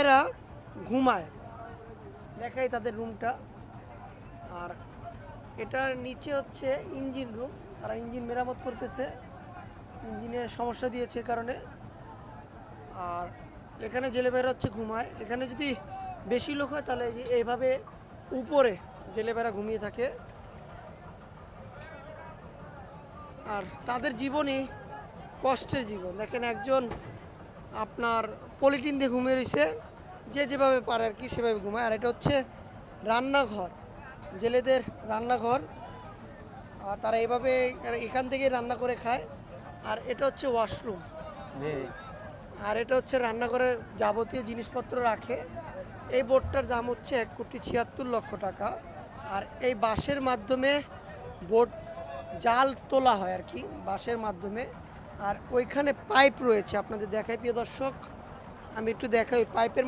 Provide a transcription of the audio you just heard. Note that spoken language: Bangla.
এরা ঘুমায়, দেখাই তাদের রুমটা। আর এটার নিচে হচ্ছে ইঞ্জিন রুম, তারা ইঞ্জিন মেরামত করতেছে, ইঞ্জিনের সমস্যা দিয়েছে কারণে। আর এখানে জেলে ভাইরা হচ্ছে ঘুমায়। এখানে যদি বেশি লোক হয় তাহলে এইভাবে উপরে জেলে ভাইরা ঘুমিয়ে থাকে। আর তাদের জীবনই কষ্টের জীবন। দেখেন একজন আপনার পলিটিন দিয়ে ঘুমিয়ে রয়েছে, যে যেভাবে পারে আর কি সেভাবে ঘুমায়। আর এটা হচ্ছে রান্নাঘর, জেলেদের রান্নাঘর। আর তারা এইভাবে এখান থেকে রান্না করে খায়। আর এটা হচ্ছে ওয়াশরুম। আর এটা হচ্ছে রান্নাঘরে যাবতীয় জিনিসপত্র রাখে। এই বোটটার দাম হচ্ছে 1,76,00,000 টাকা। আর এই বাঁশের মাধ্যমে বোট জাল তোলা হয় আর কি, বাঁশের মাধ্যমে। আর ওইখানে পাইপ রয়েছে, আপনাদের দেখাই প্রিয় দর্শক, আমি একটু দেখাই। ওই পাইপের